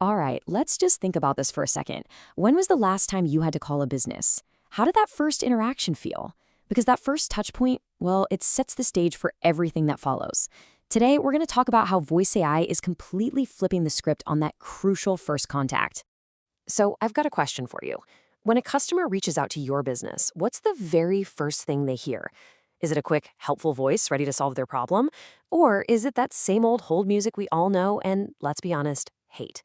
All right, let's just think about this for a second. When was the last time you had to call a business? How did that first interaction feel? Because that first touch point, well, it sets the stage for everything that follows. Today, we're going to talk about how voice AI is completely flipping the script on that crucial first contact. So, I've got a question for you. When a customer reaches out to your business, what's the very first thing they hear? Is it a quick, helpful voice ready to solve their problem? Or is it that same old hold music we all know and, let's be honest, hate?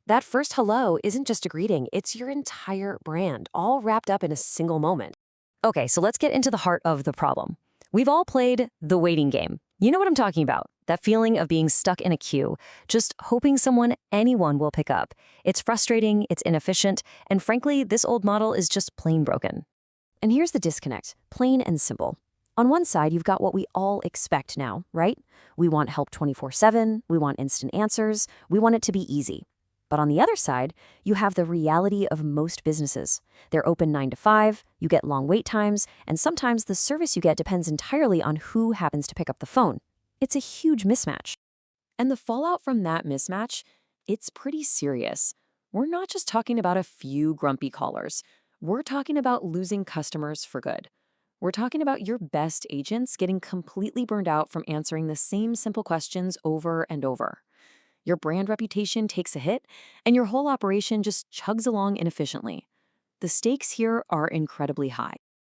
That first hello isn't just a greeting, it's your entire brand, all wrapped up in a single moment. Okay, so let's get into the heart of the problem. We've all played the waiting game. You know what I'm talking about. That feeling of being stuck in a queue, just hoping anyone will pick up. It's frustrating, it's inefficient, and frankly, this old model is just plain broken. And here's the disconnect, plain and simple. On one side, you've got what we all expect now, right? We want help 24/7, we want instant answers, we want it to be easy. But on the other side, you have the reality of most businesses. They're open 9 to 5, you get long wait times, and sometimes the service you get depends entirely on who happens to pick up the phone. It's a huge mismatch. And the fallout from that mismatch, it's pretty serious. We're not just talking about a few grumpy callers. We're talking about losing customers for good. We're talking about your best agents getting completely burned out from answering the same simple questions over and over. Your brand reputation takes a hit, and your whole operation just chugs along inefficiently. The stakes here are incredibly high.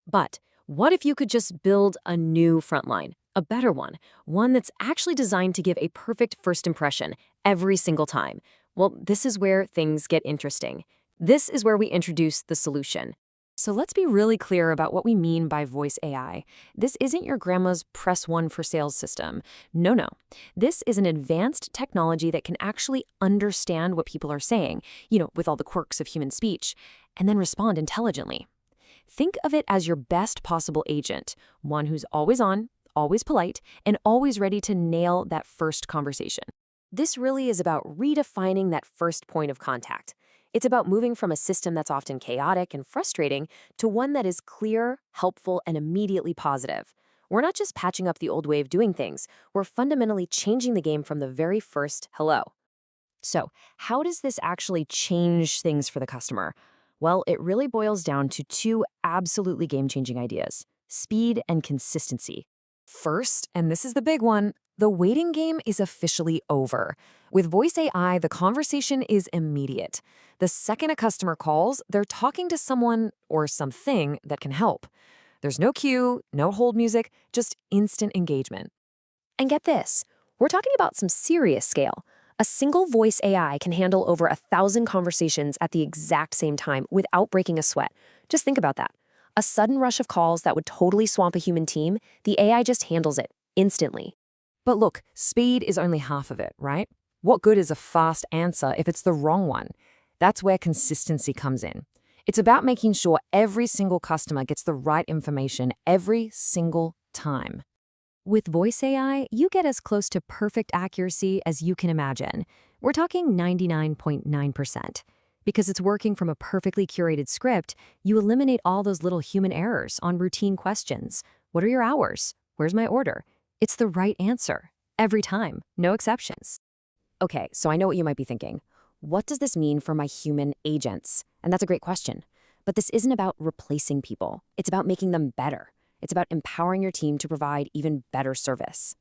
But what if you could just build a new Frontline, a better one that's actually designed to give a perfect first impression every single time? Well, this is where things get interesting. This is where we introduce the solution. So let's be really clear about what we mean by voice AI. This isn't your grandma's press one for sales system. No. This is an advanced technology that can actually understand what people are saying, with all the quirks of human speech, and then respond intelligently. Think of it as your best possible agent, one who's always on, always polite, and always ready to nail that first conversation. This really is about redefining that first point of contact. It's about moving from a system that's often chaotic and frustrating to one that is clear, helpful, and immediately positive. We're not just patching up the old way of doing things, we're fundamentally changing the game from the very first hello. So, how does this actually change things for the customer? Well, it really boils down to two absolutely game-changing ideas: speed and consistency. First, and this is the big one, the waiting game is officially over. With voice AI, the conversation is immediate. The second a customer calls, they're talking to someone or something that can help. There's no queue, no hold music, just instant engagement. And get this, we're talking about some serious scale. A single voice AI can handle over 1,000 conversations at the exact same time without breaking a sweat. Just think about that. A sudden rush of calls that would totally swamp a human team, the AI just handles it instantly. But look, speed is only half of it, right? What good is a fast answer if it's the wrong one? That's where consistency comes in. It's about making sure every single customer gets the right information every single time. With voice AI, you get as close to perfect accuracy as you can imagine. We're talking 99.9%. Because it's working from a perfectly curated script, you eliminate all those little human errors on routine questions. What are your hours? Where's my order? It's the right answer. Every time. No exceptions. Okay, so I know what you might be thinking. What does this mean for my human agents? And that's a great question. But this isn't about replacing people. It's about making them better. It's about empowering your team to provide even better service.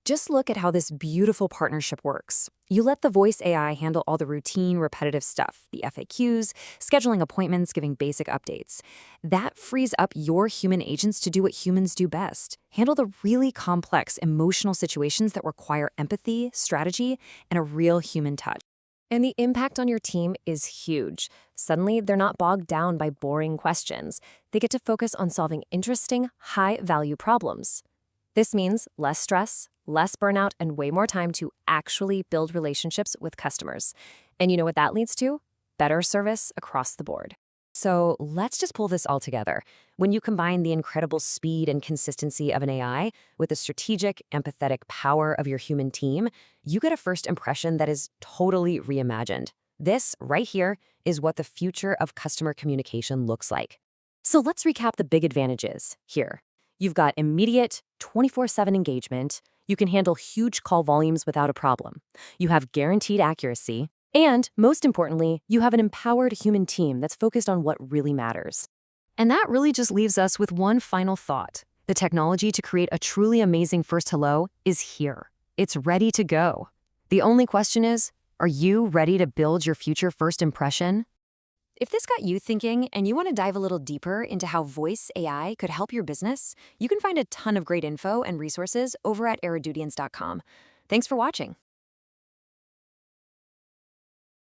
Just look at how this beautiful partnership works. You let the voice AI handle all the routine, repetitive stuff, the FAQs, scheduling appointments, giving basic updates. That frees up your human agents to do what humans do best: handle the really complex emotional situations that require empathy, strategy, and a real human touch. And the impact on your team is huge. Suddenly, they're not bogged down by boring questions. They get to focus on solving interesting, high-value problems. This means less stress, less burnout, and way more time to actually build relationships with customers. And you know what that leads to? Better service across the board. So let's just pull this all together. When you combine the incredible speed and consistency of an AI with the strategic, empathetic power of your human team, you get a first impression that is totally reimagined. This, right here, is what the future of customer communication looks like. So let's recap the big advantages here. You've got immediate, 24/7 engagement. You can handle huge call volumes without a problem. You have guaranteed accuracy. And most importantly, you have an empowered human team that's focused on what really matters. And that really just leaves us with one final thought. The technology to create a truly amazing first hello is here. It's ready to go. The only question is, are you ready to build your future first impression? If this got you thinking and you want to dive a little deeper into how voice AI could help your business, you can find a ton of great info and resources over at iradudians.com. Thanks for watching.